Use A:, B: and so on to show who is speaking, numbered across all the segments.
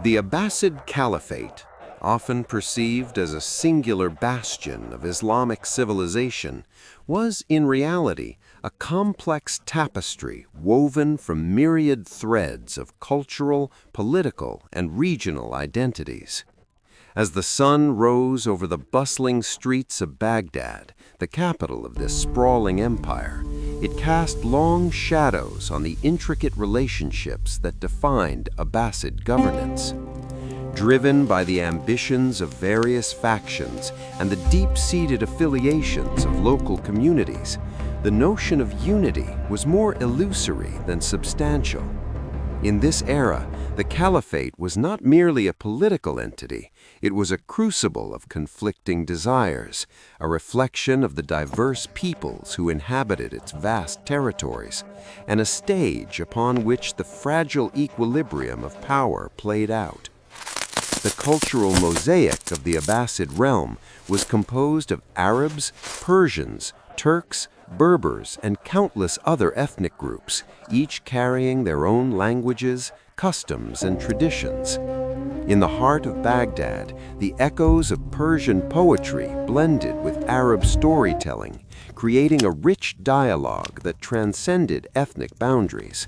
A: The Abbasid Caliphate, often perceived as a singular bastion of Islamic civilization, was in reality a complex tapestry woven from myriad threads of cultural, political, and regional identities. As the sun rose over the bustling streets of Baghdad, the capital of this sprawling empire, it cast long shadows on the intricate relationships that defined Abbasid governance. Driven by the ambitions of various factions and the deep-seated affiliations of local communities, the notion of unity was more illusory than substantial. In this era, the Caliphate was not merely a political entity, it was a crucible of conflicting desires, a reflection of the diverse peoples who inhabited its vast territories, and a stage upon which the fragile equilibrium of power played out. The cultural mosaic of the Abbasid realm was composed of Arabs, Persians, Turks, Berbers, and countless other ethnic groups, each carrying their own languages, customs, and traditions. In the heart of Baghdad, the echoes of Persian poetry blended with Arab storytelling, creating a rich dialogue that transcended ethnic boundaries.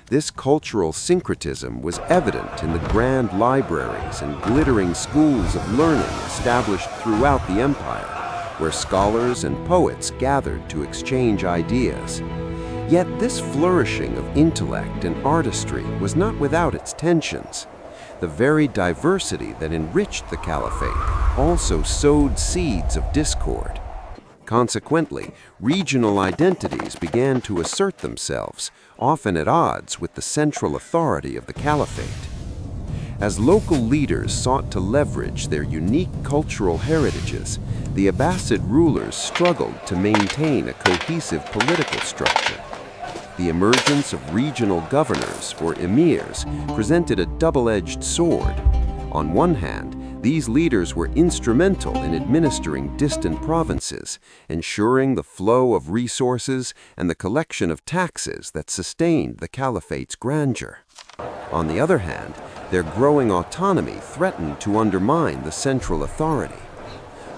A: This cultural syncretism was evident in the grand libraries and glittering schools of learning established throughout the empire, where scholars and poets gathered to exchange ideas. Yet this flourishing of intellect and artistry was not without its tensions. The very diversity that enriched the Caliphate also sowed seeds of discord. Consequently, regional identities began to assert themselves, often at odds with the central authority of the Caliphate. As local leaders sought to leverage their unique cultural heritages, the Abbasid rulers struggled to maintain a cohesive political structure. The emergence of regional governors, or emirs, presented a double-edged sword. On one hand, these leaders were instrumental in administering distant provinces, ensuring the flow of resources and the collection of taxes that sustained the Caliphate's grandeur. On the other hand, their growing autonomy threatened to undermine the central authority.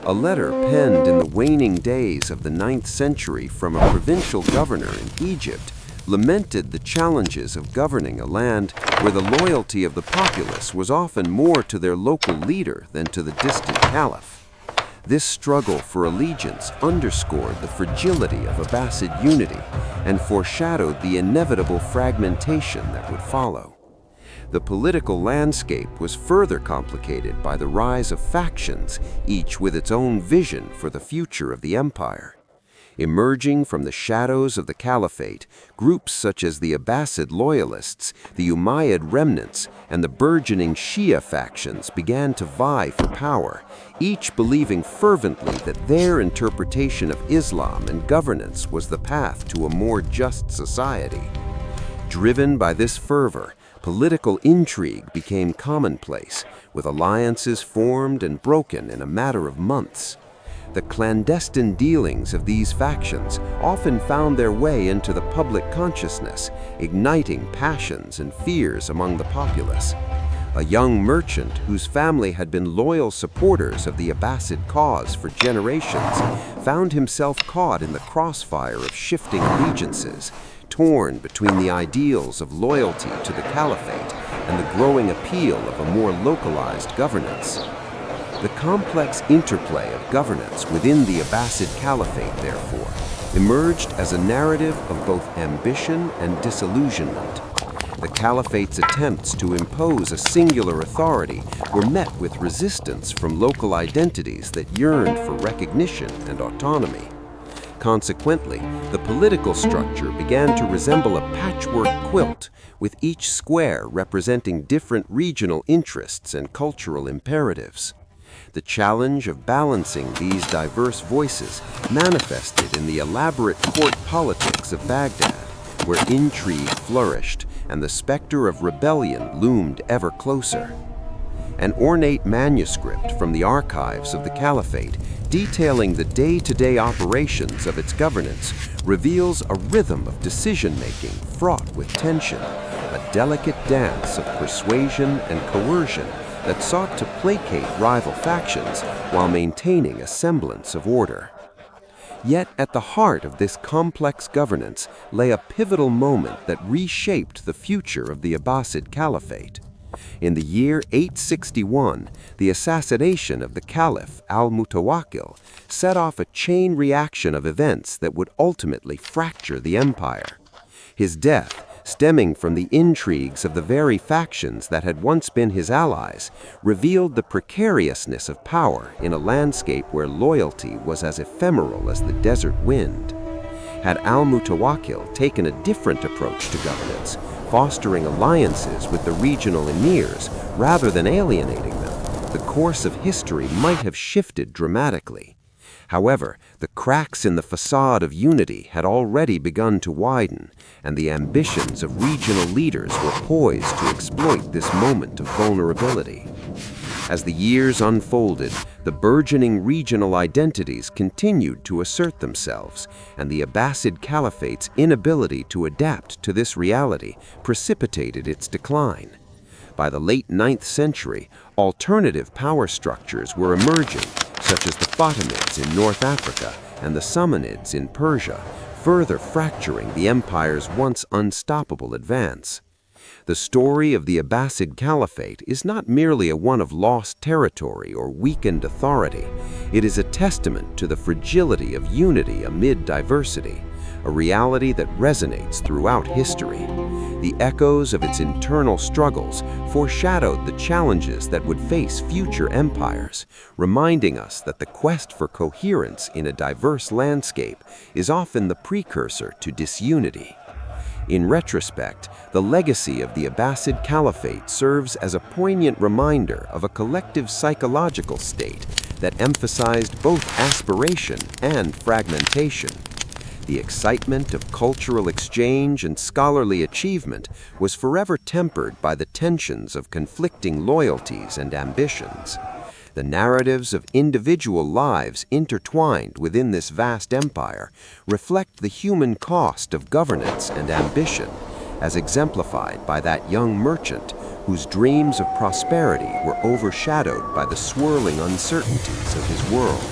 A: A letter penned in the waning days of the 9th century from a provincial governor in Egypt lamented the challenges of governing a land where the loyalty of the populace was often more to their local leader than to the distant caliph. This struggle for allegiance underscored the fragility of Abbasid unity and foreshadowed the inevitable fragmentation that would follow. The political landscape was further complicated by the rise of factions, each with its own vision for the future of the empire. Emerging from the shadows of the Caliphate, groups such as the Abbasid loyalists, the Umayyad remnants, and the burgeoning Shia factions began to vie for power, each believing fervently that their interpretation of Islam and governance was the path to a more just society. Driven by this fervor, political intrigue became commonplace, with alliances formed and broken in a matter of months. The clandestine dealings of these factions often found their way into the public consciousness, igniting passions and fears among the populace. A young merchant whose family had been loyal supporters of the Abbasid cause for generations found himself caught in the crossfire of shifting allegiances, torn between the ideals of loyalty to the Caliphate and the growing appeal of a more localized governance. The complex interplay of governance within the Abbasid Caliphate, therefore, emerged as a narrative of both ambition and disillusionment. The Caliphate's attempts to impose a singular authority were met with resistance from local identities that yearned for recognition and autonomy. Consequently, the political structure began to resemble a patchwork quilt, with each square representing different regional interests and cultural imperatives. The challenge of balancing these diverse voices manifested in the elaborate court politics of Baghdad, where intrigue flourished and the specter of rebellion loomed ever closer. An ornate manuscript from the archives of the Caliphate, detailing the day-to-day operations of its governance, reveals a rhythm of decision-making fraught with tension, a delicate dance of persuasion and coercion that sought to placate rival factions while maintaining a semblance of order. Yet at the heart of this complex governance lay a pivotal moment that reshaped the future of the Abbasid Caliphate. In the year 861, the assassination of the Caliph Al-Mutawakkil set off a chain reaction of events that would ultimately fracture the empire. His death, stemming from the intrigues of the very factions that had once been his allies, revealed the precariousness of power in a landscape where loyalty was as ephemeral as the desert wind. Had Al-Mutawakkil taken a different approach to governance, fostering alliances with the regional emirs rather than alienating them, the course of history might have shifted dramatically. However, the cracks in the facade of unity had already begun to widen, and the ambitions of regional leaders were poised to exploit this moment of vulnerability. As the years unfolded, the burgeoning regional identities continued to assert themselves, and the Abbasid Caliphate's inability to adapt to this reality precipitated its decline. By the late 9th century, alternative power structures were emerging, such as the Fatimids in North Africa and the Samanids in Persia, further fracturing the empire's once unstoppable advance. The story of the Abbasid Caliphate is not merely a one of lost territory or weakened authority. It is a testament to the fragility of unity amid diversity, a reality that resonates throughout history. The echoes of its internal struggles foreshadowed the challenges that would face future empires, reminding us that the quest for coherence in a diverse landscape is often the precursor to disunity. In retrospect, the legacy of the Abbasid Caliphate serves as a poignant reminder of a collective psychological state that emphasized both aspiration and fragmentation. The excitement of cultural exchange and scholarly achievement was forever tempered by the tensions of conflicting loyalties and ambitions. The narratives of individual lives intertwined within this vast empire reflect the human cost of governance and ambition, as exemplified by that young merchant whose dreams of prosperity were overshadowed by the swirling uncertainties of his world.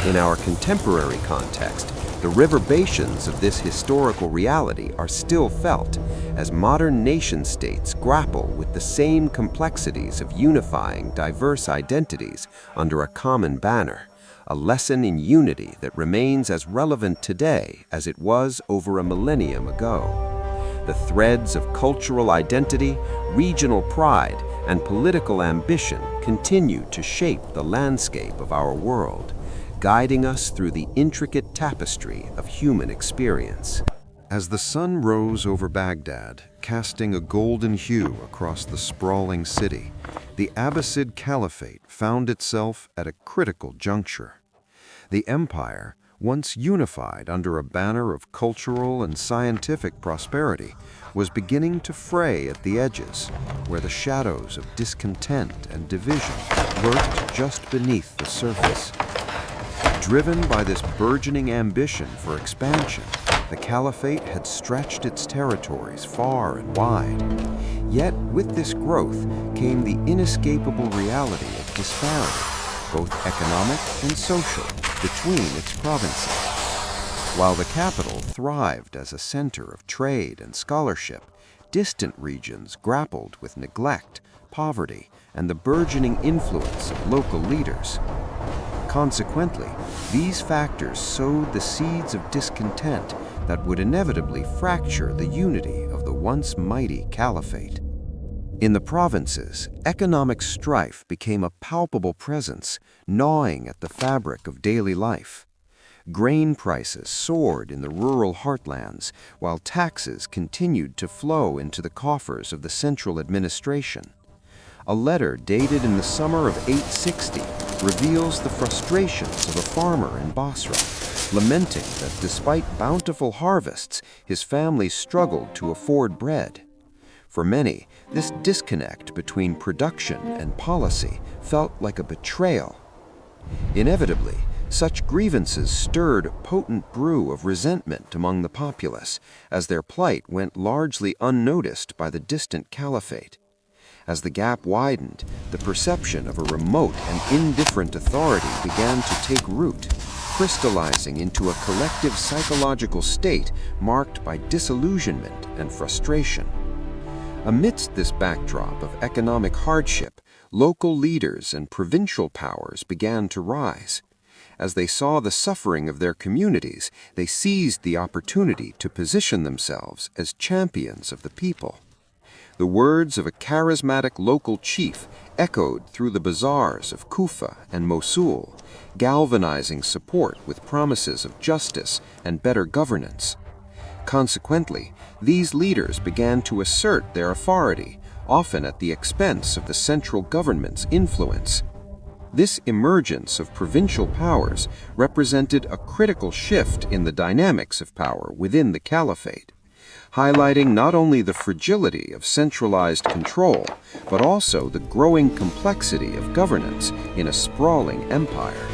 A: In our contemporary context, the reverberations of this historical reality are still felt as modern nation-states grapple with the same complexities of unifying diverse identities under a common banner, a lesson in unity that remains as relevant today as it was over a millennium ago. The threads of cultural identity, regional pride, and political ambition continue to shape the landscape of our world, guiding us through the intricate tapestry of human experience. As the sun rose over Baghdad, casting a golden hue across the sprawling city, the Abbasid Caliphate found itself at a critical juncture. The empire, once unified under a banner of cultural and scientific prosperity, was beginning to fray at the edges, where the shadows of discontent and division lurked just beneath the surface. Driven by this burgeoning ambition for expansion, the Caliphate had stretched its territories far and wide. Yet with this growth came the inescapable reality of disparity, both economic and social, between its provinces. While the capital thrived as a center of trade and scholarship, distant regions grappled with neglect, poverty, and the burgeoning influence of local leaders. Consequently, these factors sowed the seeds of discontent that would inevitably fracture the unity of the once mighty caliphate. In the provinces, economic strife became a palpable presence, gnawing at the fabric of daily life. Grain prices soared in the rural heartlands, while taxes continued to flow into the coffers of the central administration. A letter dated in the summer of 860 reveals the frustrations of a farmer in Basra, lamenting that despite bountiful harvests, his family struggled to afford bread. For many, this disconnect between production and policy felt like a betrayal. Inevitably, Such grievances stirred a potent brew of resentment among the populace, as their plight went largely unnoticed by the distant caliphate. As the gap widened, the perception of a remote and indifferent authority began to take root, crystallizing into a collective psychological state marked by disillusionment and frustration. Amidst this backdrop of economic hardship, local leaders and provincial powers began to rise. As they saw the suffering of their communities, they seized the opportunity to position themselves as champions of the people. The words of a charismatic local chief echoed through the bazaars of Kufa and Mosul, galvanizing support with promises of justice and better governance. Consequently, these leaders began to assert their authority, often at the expense of the central government's influence. This emergence of provincial powers represented a critical shift in the dynamics of power within the caliphate, highlighting not only the fragility of centralized control, but also the growing complexity of governance in a sprawling empire.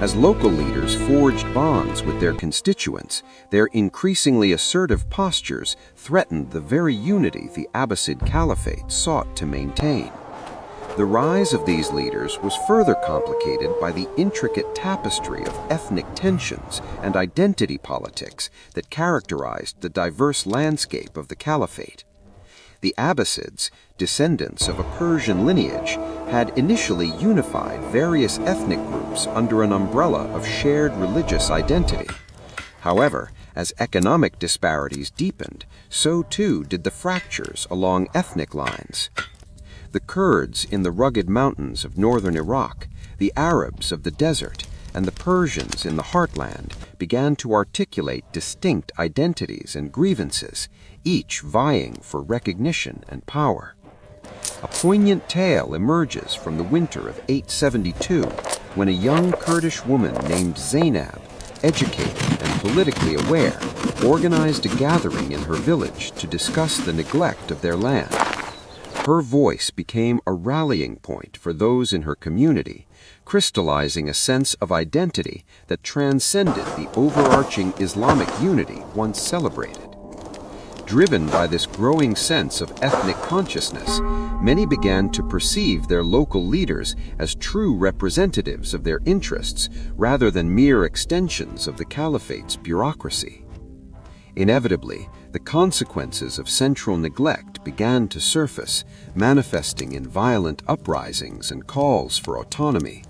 A: As local leaders forged bonds with their constituents, their increasingly assertive postures threatened the very unity the Abbasid Caliphate sought to maintain. The rise of these leaders was further complicated by the intricate tapestry of ethnic tensions and identity politics that characterized the diverse landscape of the caliphate. The Abbasids, descendants of a Persian lineage, had initially unified various ethnic groups under an umbrella of shared religious identity. However, as economic disparities deepened, so too did the fractures along ethnic lines. The Kurds in the rugged mountains of northern Iraq, the Arabs of the desert, and the Persians in the heartland began to articulate distinct identities and grievances, each vying for recognition and power. A poignant tale emerges from the winter of 872, when a young Kurdish woman named Zainab, educated and politically aware, organized a gathering in her village to discuss the neglect of their land. Her voice became a rallying point for those in her community, crystallizing a sense of identity that transcended the overarching Islamic unity once celebrated. Driven by this growing sense of ethnic consciousness, many began to perceive their local leaders as true representatives of their interests rather than mere extensions of the caliphate's bureaucracy. Inevitably, the consequences of central neglect began to surface, manifesting in violent uprisings and calls for autonomy.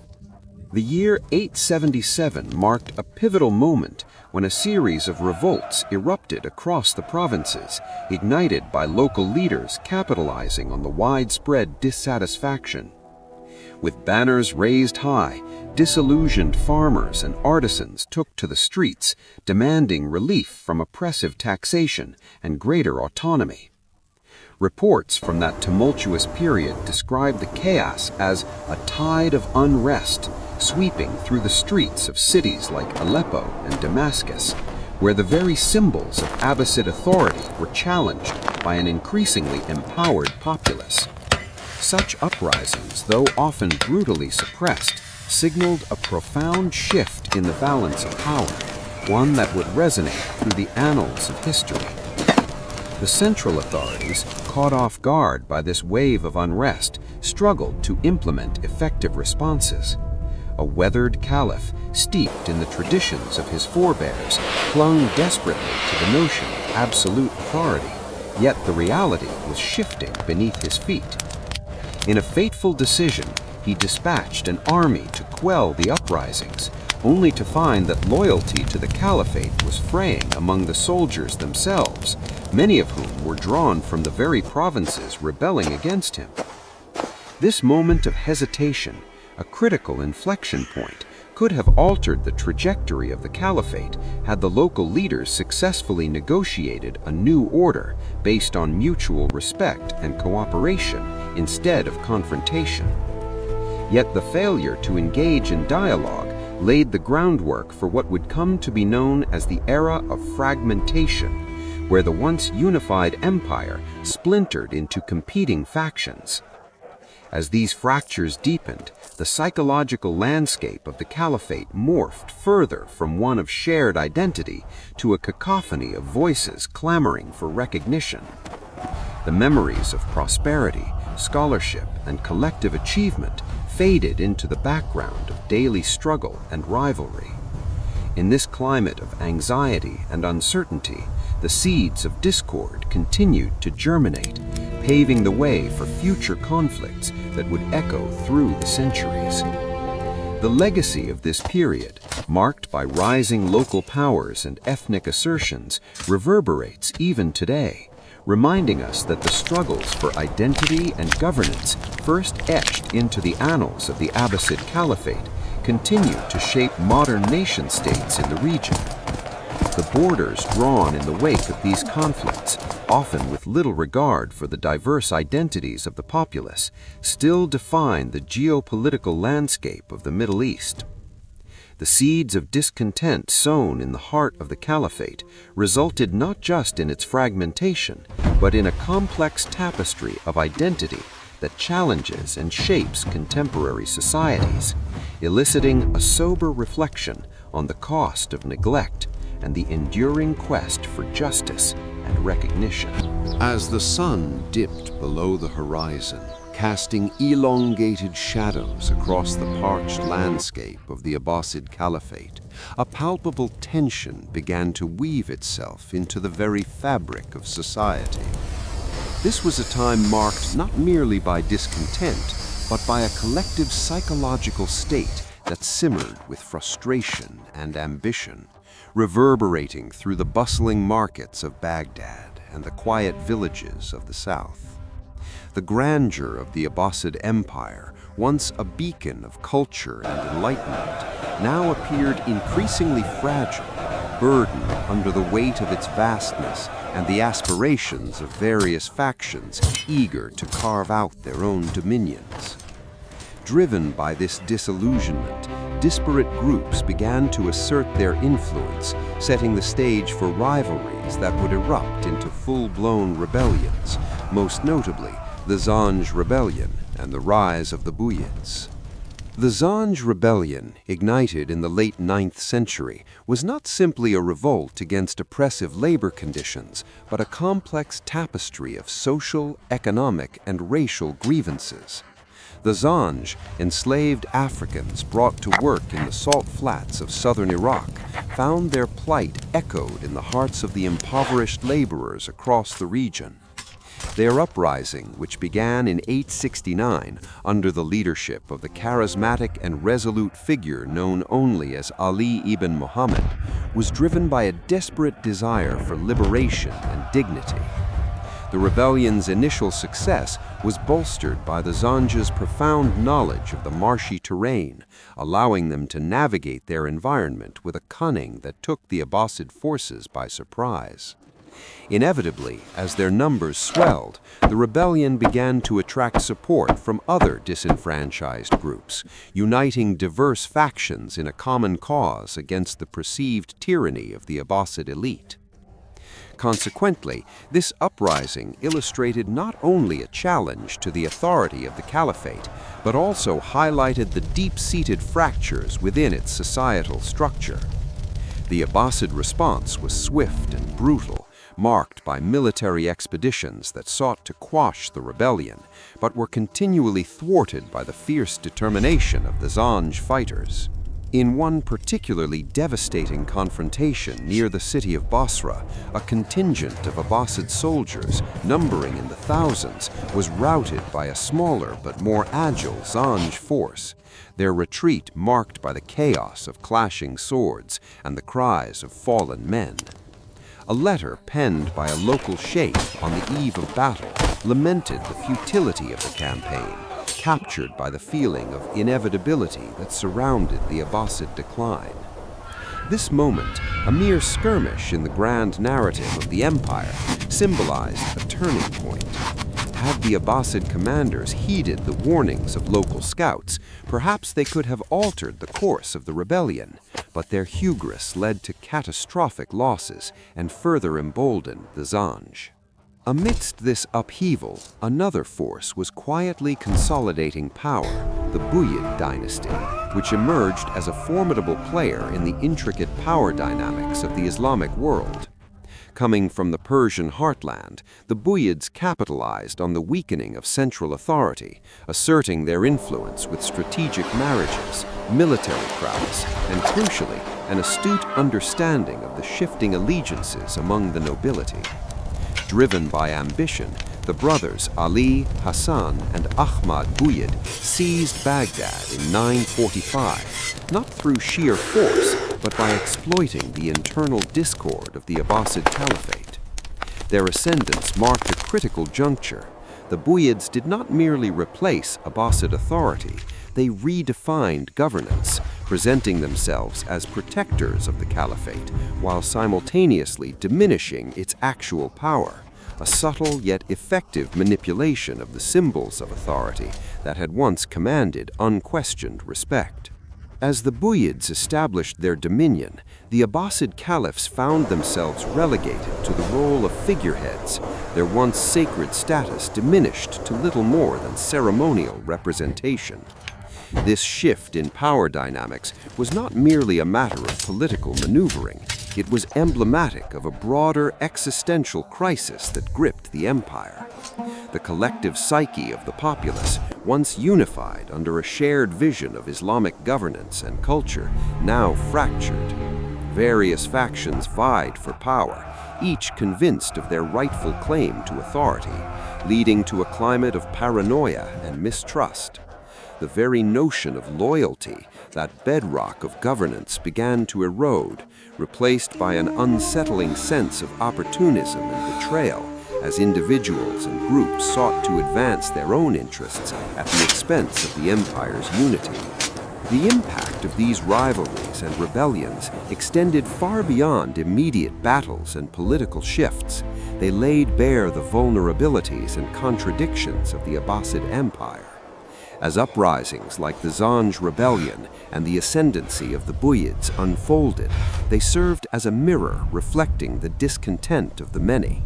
A: The year 877 marked a pivotal moment when a series of revolts erupted across the provinces, ignited by local leaders capitalizing on the widespread dissatisfaction. With banners raised high, disillusioned farmers and artisans took to the streets, demanding relief from oppressive taxation and greater autonomy. Reports from that tumultuous period describe the chaos as a tide of unrest sweeping through the streets of cities like Aleppo and Damascus, where the very symbols of Abbasid authority were challenged by an increasingly empowered populace. Such uprisings, though often brutally suppressed, signaled a profound shift in the balance of power, one that would resonate through the annals of history. The central authorities, caught off guard by this wave of unrest, struggled to implement effective responses. A weathered caliph, steeped in the traditions of his forebears, clung desperately to the notion of absolute authority, yet the reality was shifting beneath his feet. In a fateful decision, he dispatched an army to quell the uprisings, only to find that loyalty to the caliphate was fraying among the soldiers themselves, many of whom were drawn from the very provinces rebelling against him. This moment of hesitation, a critical inflection point, could have altered the trajectory of the caliphate had the local leaders successfully negotiated a new order based on mutual respect and cooperation instead of confrontation. Yet the failure to engage in dialogue laid the groundwork for what would come to be known as the era of fragmentation, where the once unified empire splintered into competing factions. As these fractures deepened, the psychological landscape of the caliphate morphed further from one of shared identity to a cacophony of voices clamoring for recognition. The memories of prosperity, scholarship, and collective achievement faded into the background of daily struggle and rivalry. In this climate of anxiety and uncertainty, the seeds of discord continued to germinate, paving the way for future conflicts that would echo through the centuries. The legacy of this period, marked by rising local powers and ethnic assertions, reverberates even today, reminding us that the struggles for identity and governance, first etched into the annals of the Abbasid Caliphate, continue to shape modern nation-states in the region. The borders drawn in the wake of these conflicts, often with little regard for the diverse identities of the populace, still define the geopolitical landscape of the Middle East. The seeds of discontent sown in the heart of the caliphate resulted not just in its fragmentation, but in a complex tapestry of identity that challenges and shapes contemporary societies, eliciting a sober reflection on the cost of neglect and the enduring quest for justice and recognition. As the sun dipped below the horizon, casting elongated shadows across the parched landscape of the Abbasid Caliphate, a palpable tension began to weave itself into the very fabric of society. This was a time marked not merely by discontent, but by a collective psychological state that simmered with frustration and ambition, reverberating through the bustling markets of Baghdad and the quiet villages of the south. The grandeur of the Abbasid Empire, once a beacon of culture and enlightenment, now appeared increasingly fragile, burdened under the weight of its vastness and the aspirations of various factions eager to carve out their own dominions. Driven by this disillusionment, disparate groups began to assert their influence, setting the stage for rivalries that would erupt into full-blown rebellions, most notably the Zanj rebellion and the rise of the Buyids. The Zanj rebellion, ignited in the late 9th century, was not simply a revolt against oppressive labor conditions, but a complex tapestry of social, economic, and racial grievances. The Zanj, enslaved Africans brought to work in the salt flats of southern Iraq, found their plight echoed in the hearts of the impoverished laborers across the region. Their uprising, which began in 869 under the leadership of the charismatic and resolute figure known only as Ali ibn Muhammad, was driven by a desperate desire for liberation and dignity. The rebellion's initial success was bolstered by the Zanj's profound knowledge of the marshy terrain, allowing them to navigate their environment with a cunning that took the Abbasid forces by surprise. Inevitably, as their numbers swelled, the rebellion began to attract support from other disenfranchised groups, uniting diverse factions in a common cause against the perceived tyranny of the Abbasid elite. Consequently, this uprising illustrated not only a challenge to the authority of the caliphate, but also highlighted the deep-seated fractures within its societal structure. The Abbasid response was swift and brutal, marked by military expeditions that sought to quash the rebellion, but were continually thwarted by the fierce determination of the Zanj fighters. In one particularly devastating confrontation near the city of Basra, a contingent of Abbasid soldiers, numbering in the thousands, was routed by a smaller but more agile Zanj force, their retreat marked by the chaos of clashing swords and the cries of fallen men. A letter penned by a local sheikh on the eve of battle lamented the futility of the campaign, captured by the feeling of inevitability that surrounded the Abbasid decline. This moment, a mere skirmish in the grand narrative of the empire, symbolized a turning point. Had the Abbasid commanders heeded the warnings of local scouts, perhaps they could have altered the course of the rebellion, but their hubris led to catastrophic losses and further emboldened the Zanj. Amidst this upheaval, another force was quietly consolidating power, the Buyid dynasty, which emerged as a formidable player in the intricate power dynamics of the Islamic world. Coming from the Persian heartland, the Buyids capitalized on the weakening of central authority, asserting their influence with strategic marriages, military prowess, and crucially, an astute understanding of the shifting allegiances among the nobility. Driven by ambition, the brothers Ali, Hassan, and Ahmad Buyid seized Baghdad in 945, not through sheer force, but by exploiting the internal discord of the Abbasid Caliphate. Their ascendance marked a critical juncture. The Buyids did not merely replace Abbasid authority, they redefined governance, presenting themselves as protectors of the Caliphate, while simultaneously diminishing its actual power, a subtle yet effective manipulation of the symbols of authority that had once commanded unquestioned respect. As the Buyids established their dominion, the Abbasid caliphs found themselves relegated to the role of figureheads, their once sacred status diminished to little more than ceremonial representation. This shift in power dynamics was not merely a matter of political maneuvering, it was emblematic of a broader existential crisis that gripped the empire. The collective psyche of the populace, once unified under a shared vision of Islamic governance and culture, now fractured. Various factions vied for power, each convinced of their rightful claim to authority, leading to a climate of paranoia and mistrust. The very notion of loyalty, that bedrock of governance, began to erode, replaced by an unsettling sense of opportunism and betrayal as individuals and groups sought to advance their own interests at the expense of the empire's unity. The impact of these rivalries and rebellions extended far beyond immediate battles and political shifts. They laid bare the vulnerabilities and contradictions of the Abbasid Empire. As uprisings like the Zanj rebellion and the ascendancy of the Buyids unfolded, they served as a mirror reflecting the discontent of the many.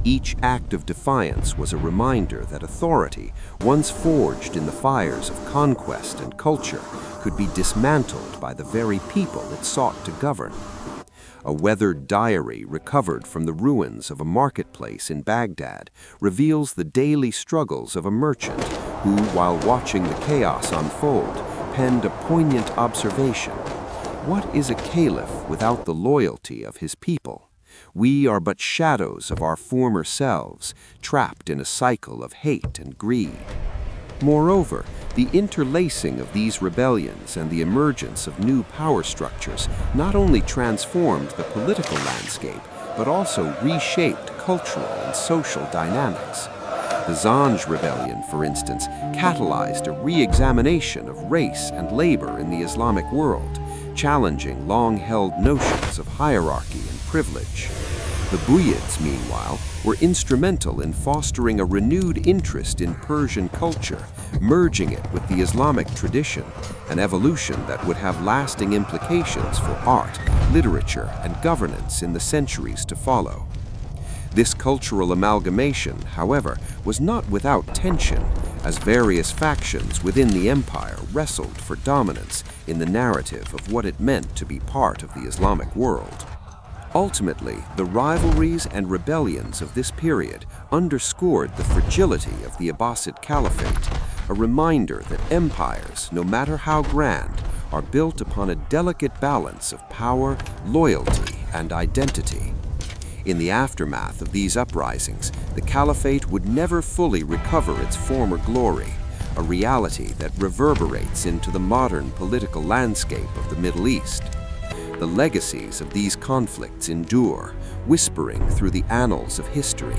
A: Each act of defiance was a reminder that authority, once forged in the fires of conquest and culture, could be dismantled by the very people it sought to govern. A weathered diary recovered from the ruins of a marketplace in Baghdad reveals the daily struggles of a merchant who, while watching the chaos unfold, penned a poignant observation. What is a caliph without the loyalty of his people? We are but shadows of our former selves, trapped in a cycle of hate and greed. Moreover, the interlacing of these rebellions and the emergence of new power structures not only transformed the political landscape, but also reshaped cultural and social dynamics. The Zanj rebellion, for instance, catalyzed a re-examination of race and labor in the Islamic world, challenging long-held notions of hierarchy and privilege. The Buyids, meanwhile, were instrumental in fostering a renewed interest in Persian culture, merging it with the Islamic tradition, an evolution that would have lasting implications for art, literature, and governance in the centuries to follow. This cultural amalgamation, however, was not without tension, as various factions within the empire wrestled for dominance in the narrative of what it meant to be part of the Islamic world. Ultimately, the rivalries and rebellions of this period underscored the fragility of the Abbasid Caliphate, a reminder that empires, no matter how grand, are built upon a delicate balance of power, loyalty, and identity. In the aftermath of these uprisings, the Caliphate would never fully recover its former glory, a reality that reverberates into the modern political landscape of the Middle East. The legacies of these conflicts endure, whispering through the annals of history,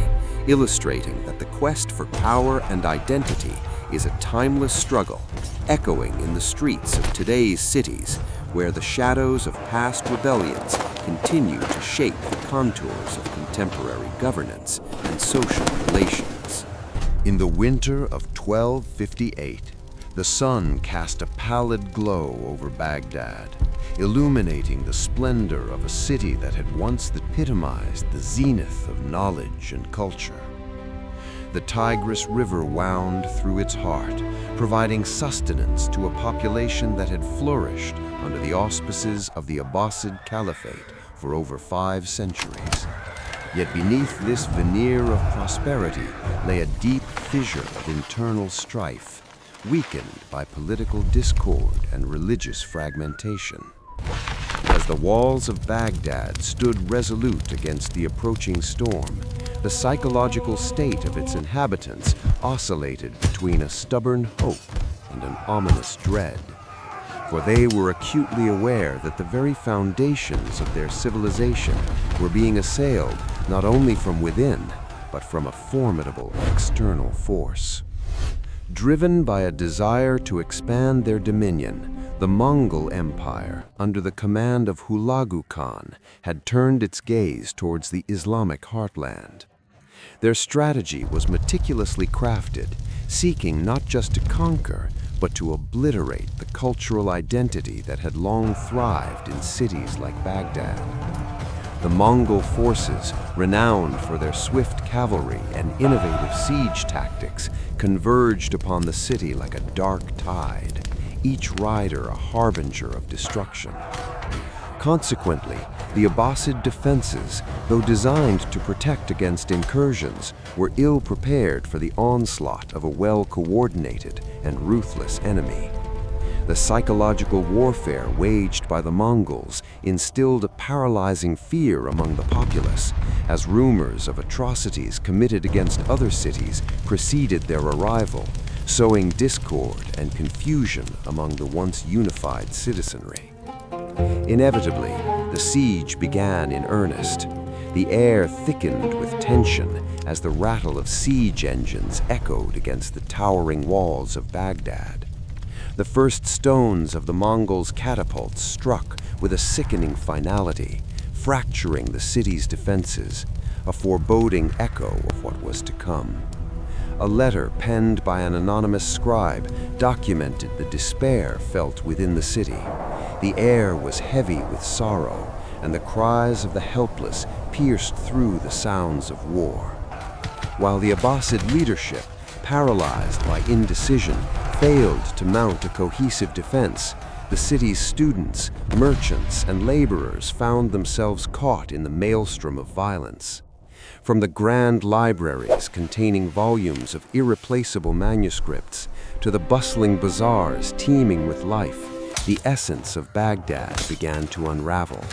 A: illustrating that the quest for power and identity is a timeless struggle, echoing in the streets of today's cities, where the shadows of past rebellions continue to shape the contours of contemporary governance and social relations.
B: In the winter of 1258, the sun cast a pallid glow over Baghdad, illuminating the splendor of a city that had once epitomized the zenith of knowledge and culture. The Tigris River wound through its heart, providing sustenance to a population that had flourished under the auspices of the Abbasid Caliphate for over 5 centuries. Yet beneath this veneer of prosperity lay a deep fissure of internal strife, weakened by political discord and religious fragmentation. As the walls of Baghdad stood resolute against the approaching storm, the psychological state of its inhabitants oscillated between a stubborn hope and an ominous dread. For they were acutely aware that the very foundations of their civilization were being assailed not only from within, but from a formidable external force. Driven by a desire to expand their dominion, the Mongol Empire, under the command of Hulagu Khan, had turned its gaze towards the Islamic heartland. Their strategy was meticulously crafted, seeking not just to conquer, but to obliterate the cultural identity that had long thrived in cities like Baghdad. The Mongol forces, renowned for their swift cavalry and innovative siege tactics, converged upon the city like a dark tide, each rider a harbinger of destruction. Consequently, the Abbasid defenses, though designed to protect against incursions, were ill prepared for the onslaught of a well-coordinated and ruthless enemy. The psychological warfare waged by the Mongols instilled a paralyzing fear among the populace, as rumors of atrocities committed against other cities preceded their arrival, sowing discord and confusion among the once unified citizenry. Inevitably, the siege began in earnest. The air thickened with tension as the rattle of siege engines echoed against the towering walls of Baghdad. The first stones of the Mongols' catapults struck with a sickening finality, fracturing the city's defenses, a foreboding echo of what was to come. A letter penned by an anonymous scribe documented the despair felt within the city. The air was heavy with sorrow, and the cries of the helpless pierced through the sounds of war. While the Abbasid leadership, paralyzed by indecision, failed to mount a cohesive defense, the city's students, merchants, and laborers found themselves caught in the maelstrom of violence. From the grand libraries containing volumes of irreplaceable manuscripts to the bustling bazaars teeming with life, the essence of Baghdad began to unravel.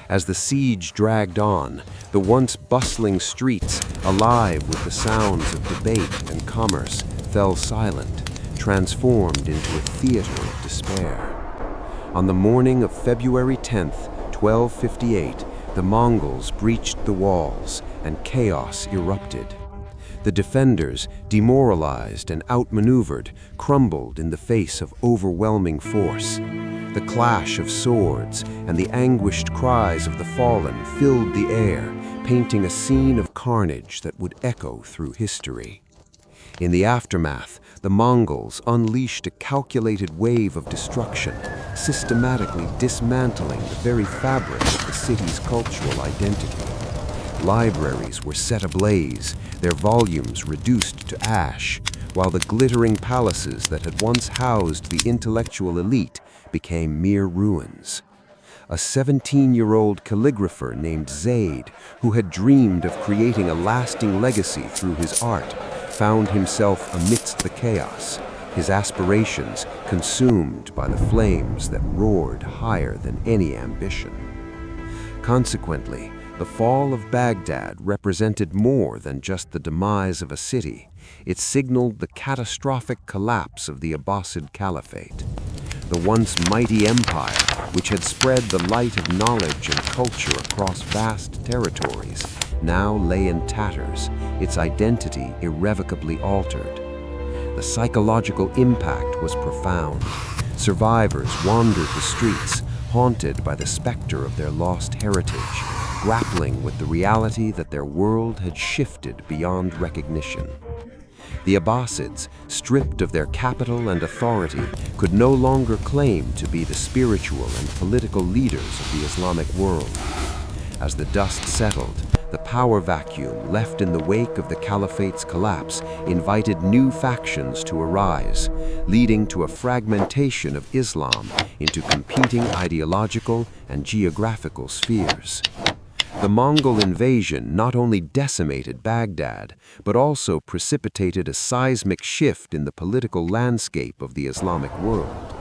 B: As the siege dragged on, the once bustling streets, alive with the sounds of debate and commerce, fell silent, transformed into a theater of despair. On the morning of February 10th, 1258, the Mongols breached the walls, and chaos erupted. The defenders, demoralized and outmaneuvered, crumbled in the face of overwhelming force. The clash of swords and the anguished cries of the fallen filled the air, painting a scene of carnage that would echo through history. In the aftermath, the Mongols unleashed a calculated wave of destruction, systematically dismantling the very fabric of the city's cultural identity. Libraries were set ablaze, their volumes reduced to ash, while the glittering palaces that had once housed the intellectual elite became mere ruins. A 17-year-old calligrapher named Zaid, who had dreamed of creating a lasting legacy through his art, found himself amidst the chaos, his aspirations consumed by the flames that roared higher than any ambition. Consequently, the fall of Baghdad represented more than just the demise of a city. It signaled the catastrophic collapse of the Abbasid Caliphate. The once mighty empire, which had spread the light of knowledge and culture across vast territories, now lay in tatters, its identity irrevocably altered. The psychological impact was profound. Survivors wandered the streets, haunted by the specter of their lost heritage, grappling with the reality that their world had shifted beyond recognition. The Abbasids, stripped of their capital and authority, could no longer claim to be the spiritual and political leaders of the Islamic world. As the dust settled, The power vacuum left in the wake of the Caliphate's collapse invited new factions to arise, leading to a fragmentation of Islam into competing ideological and geographical spheres. The Mongol invasion not only decimated Baghdad, but also precipitated a seismic shift in the political landscape of the Islamic world.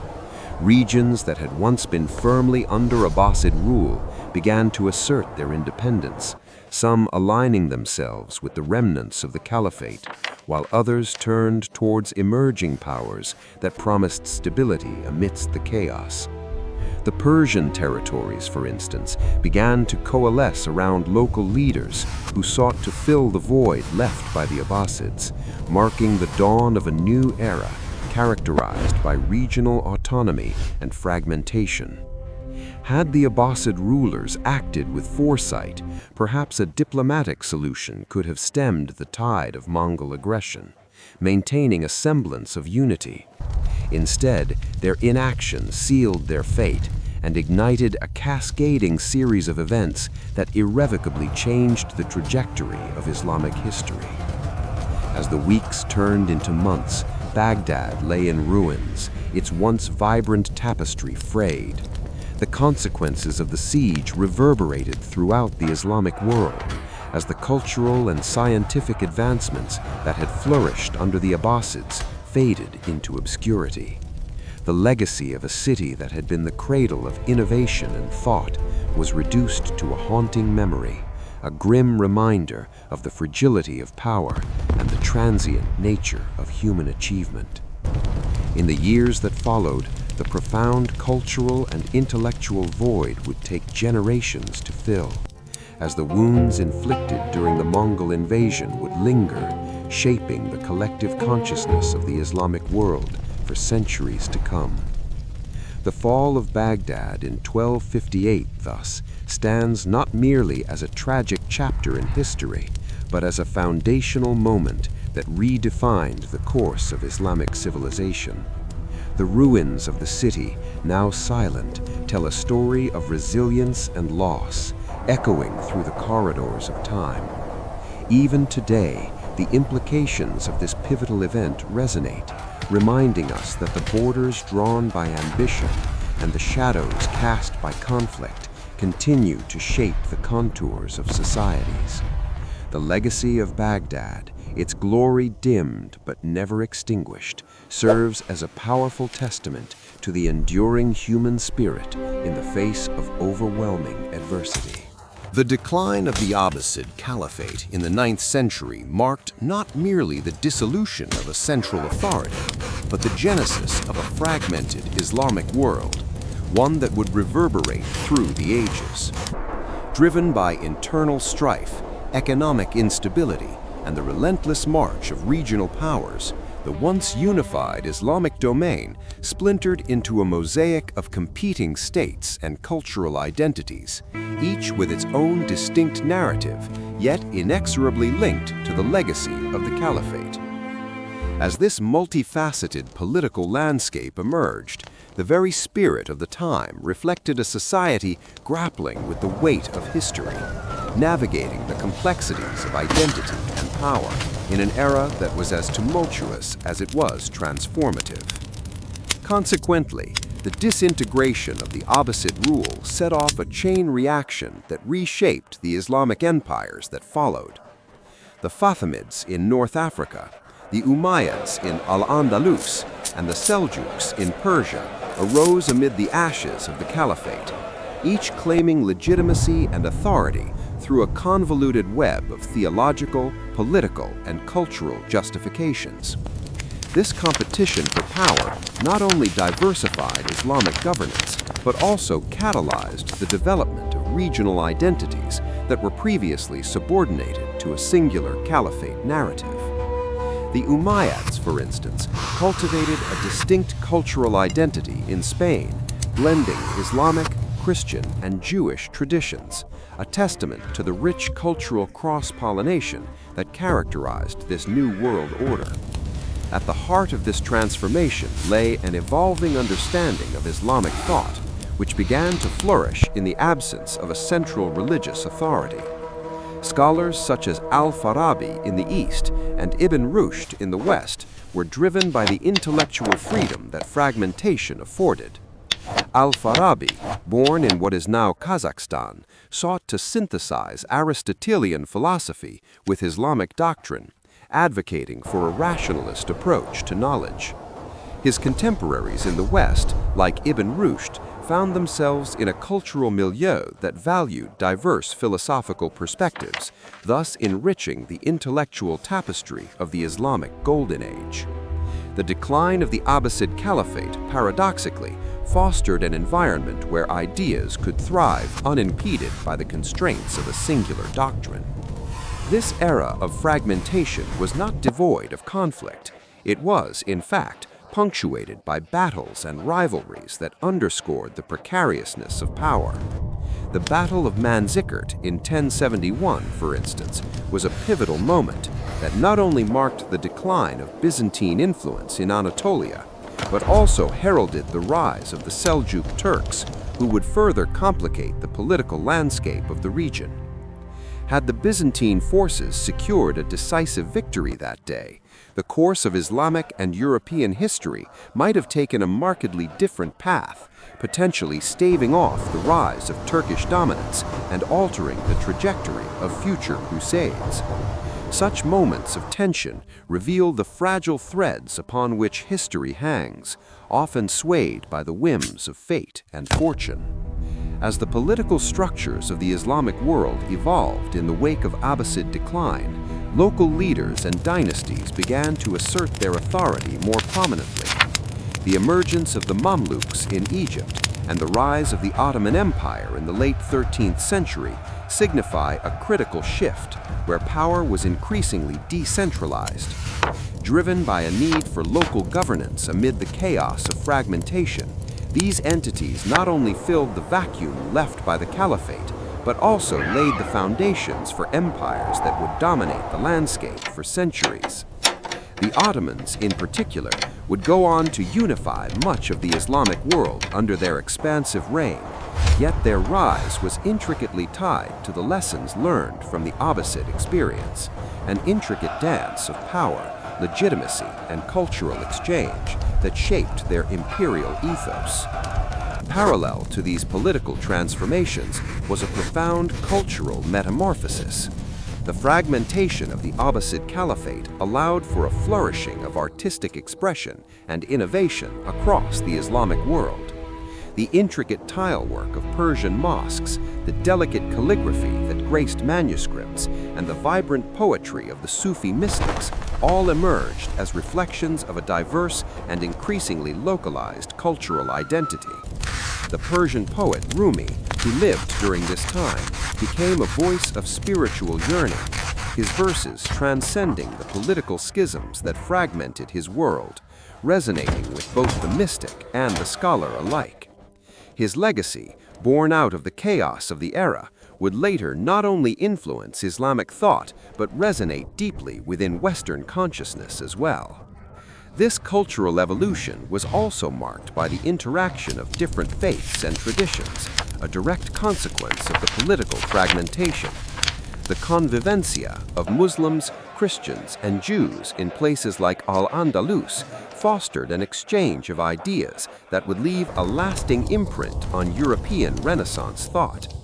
B: Regions that had once been firmly under Abbasid rule began to assert their independence, some aligning themselves with the remnants of the Caliphate, while others turned towards emerging powers that promised stability amidst the chaos. The Persian territories, for instance, began to coalesce around local leaders who sought to fill the void left by the Abbasids, marking the dawn of a new era characterized by regional autonomy and fragmentation. Had the Abbasid rulers acted with foresight, perhaps a diplomatic solution could have stemmed the tide of Mongol aggression, maintaining a semblance of unity. Instead, their inaction sealed their fate and ignited a cascading series of events that irrevocably changed the trajectory of Islamic history. As the weeks turned into months, Baghdad lay in ruins, its once vibrant tapestry frayed. The consequences of the siege reverberated throughout the Islamic world, as the cultural and scientific advancements that had flourished under the Abbasids faded into obscurity. The legacy of a city that had been the cradle of innovation and thought was reduced to a haunting memory, a grim reminder of the fragility of power and the transient nature of human achievement. In the years that followed, the profound cultural and intellectual void would take generations to fill, as the wounds inflicted during the Mongol invasion would linger, shaping the collective consciousness of the Islamic world for centuries to come. The fall of Baghdad in 1258, thus, stands not merely as a tragic chapter in history, but as a foundational moment that redefined the course of Islamic civilization. The ruins of the city, now silent, tell a story of resilience and loss, echoing through the corridors of time. Even today, the implications of this pivotal event resonate, reminding us that the borders drawn by ambition and the shadows cast by conflict continue to shape the contours of societies. The legacy of Baghdad, its glory dimmed but never extinguished, serves as a powerful testament to the enduring human spirit in the face of overwhelming adversity.
A: The decline of the Abbasid Caliphate in the 9th century marked not merely the dissolution of a central authority, but the genesis of a fragmented Islamic world, one that would reverberate through the ages. Driven by internal strife, economic instability, and the relentless march of regional powers, the once unified Islamic domain splintered into a mosaic of competing states and cultural identities, each with its own distinct narrative, yet inexorably linked to the legacy of the Caliphate. As this multifaceted political landscape emerged, the very spirit of the time reflected a society grappling with the weight of history, navigating the complexities of identity and power in an era that was as tumultuous as it was transformative. Consequently, the disintegration of the Abbasid rule set off a chain reaction that reshaped the Islamic empires that followed. The Fatimids in North Africa, the Umayyads in Al-Andalus, and the Seljuks in Persia arose amid the ashes of the Caliphate, each claiming legitimacy and authority through a convoluted web of theological, political, and cultural justifications. This competition for power not only diversified Islamic governance, but also catalyzed the development of regional identities that were previously subordinated to a singular caliphate narrative. The Umayyads, for instance, cultivated a distinct cultural identity in Spain, blending Islamic, Christian, and Jewish traditions, a testament to the rich cultural cross-pollination that characterized this new world order. At the heart of this transformation lay an evolving understanding of Islamic thought, which began to flourish in the absence of a central religious authority. Scholars such as Al-Farabi in the East and Ibn Rushd in the West were driven by the intellectual freedom that fragmentation afforded. Al-Farabi, born in what is now Kazakhstan, sought to synthesize Aristotelian philosophy with Islamic doctrine, advocating for a rationalist approach to knowledge. His contemporaries in the West, like Ibn Rushd, found themselves in a cultural milieu that valued diverse philosophical perspectives, thus enriching the intellectual tapestry of the Islamic Golden Age. The decline of the Abbasid Caliphate, paradoxically, fostered an environment where ideas could thrive unimpeded by the constraints of a singular doctrine. This era of fragmentation was not devoid of conflict. It was, in fact, punctuated by battles and rivalries that underscored the precariousness of power. The Battle of Manzikert in 1071, for instance, was a pivotal moment that not only marked the decline of Byzantine influence in Anatolia, but also heralded the rise of the Seljuk Turks, who would further complicate the political landscape of the region. Had the Byzantine forces secured a decisive victory that day, the course of Islamic and European history might have taken a markedly different path, potentially staving off the rise of Turkish dominance and altering the trajectory of future crusades. Such moments of tension reveal the fragile threads upon which history hangs, often swayed by the whims of fate and fortune. As the political structures of the Islamic world evolved in the wake of Abbasid decline, local leaders and dynasties began to assert their authority more prominently. The emergence of the Mamluks in Egypt and the rise of the Ottoman Empire in the late 13th century signify a critical shift where power was increasingly decentralized. Driven by a need for local governance amid the chaos of fragmentation, these entities not only filled the vacuum left by the Caliphate, but also laid the foundations for empires that would dominate the landscape for centuries. The Ottomans, in particular, would go on to unify much of the Islamic world under their expansive reign, yet their rise was intricately tied to the lessons learned from the Abbasid experience, an intricate dance of power, legitimacy, and cultural exchange that shaped their imperial ethos. Parallel to these political transformations was a profound cultural metamorphosis. The fragmentation of the Abbasid Caliphate allowed for a flourishing of artistic expression and innovation across the Islamic world. The intricate tilework of Persian mosques, the delicate calligraphy that graced manuscripts, and the vibrant poetry of the Sufi mystics all emerged as reflections of a diverse and increasingly localized cultural identity. The Persian poet Rumi, who lived during this time, became a voice of spiritual yearning, his verses transcending the political schisms that fragmented his world, resonating with both the mystic and the scholar alike. His legacy, born out of the chaos of the era, would later not only influence Islamic thought, but resonate deeply within Western consciousness as well. This cultural evolution was also marked by the interaction of different faiths and traditions, a direct consequence of the political fragmentation. The convivencia of Muslims, Christians, and Jews in places like Al-Andalus fostered an exchange of ideas that would leave a lasting imprint on European Renaissance thought.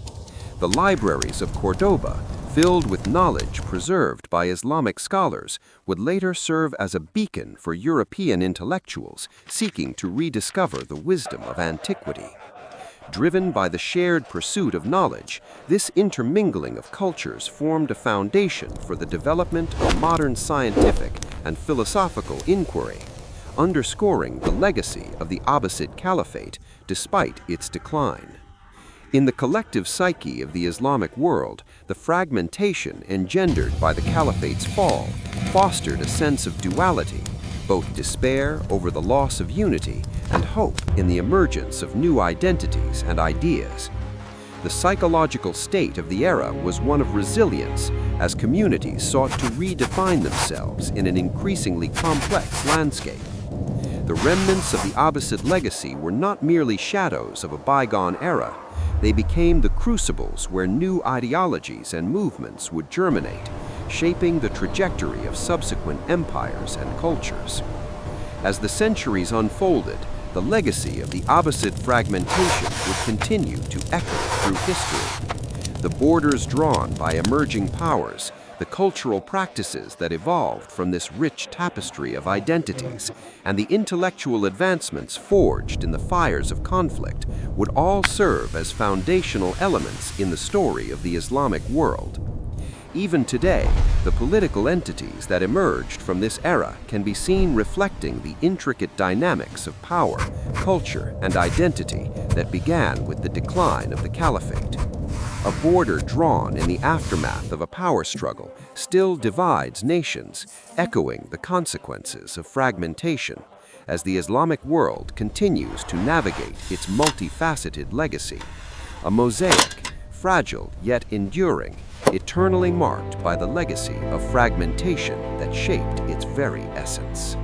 A: The libraries of Cordoba, filled with knowledge preserved by Islamic scholars, would later serve as a beacon for European intellectuals seeking to rediscover the wisdom of antiquity. Driven by the shared pursuit of knowledge, this intermingling of cultures formed a foundation for the development of modern scientific and philosophical inquiry, underscoring the legacy of the Abbasid Caliphate despite its decline. In the collective psyche of the Islamic world, the fragmentation engendered by the Caliphate's fall fostered a sense of duality, both despair over the loss of unity and hope in the emergence of new identities and ideas. The psychological state of the era was one of resilience as communities sought to redefine themselves in an increasingly complex landscape. The remnants of the Abbasid legacy were not merely shadows of a bygone era. They became the crucibles where new ideologies and movements would germinate, shaping the trajectory of subsequent empires and cultures. As the centuries unfolded, the legacy of the Abbasid fragmentation would continue to echo through history. The borders drawn by emerging powers, the cultural practices that evolved from this rich tapestry of identities, and the intellectual advancements forged in the fires of conflict would all serve as foundational elements in the story of the Islamic world. Even today, the political entities that emerged from this era can be seen reflecting the intricate dynamics of power, culture, and identity that began with the decline of the Caliphate. A border drawn in the aftermath of a power struggle still divides nations, echoing the consequences of fragmentation as the Islamic world continues to navigate its multifaceted legacy. A mosaic, fragile yet enduring, eternally marked by the legacy of fragmentation that shaped its very essence.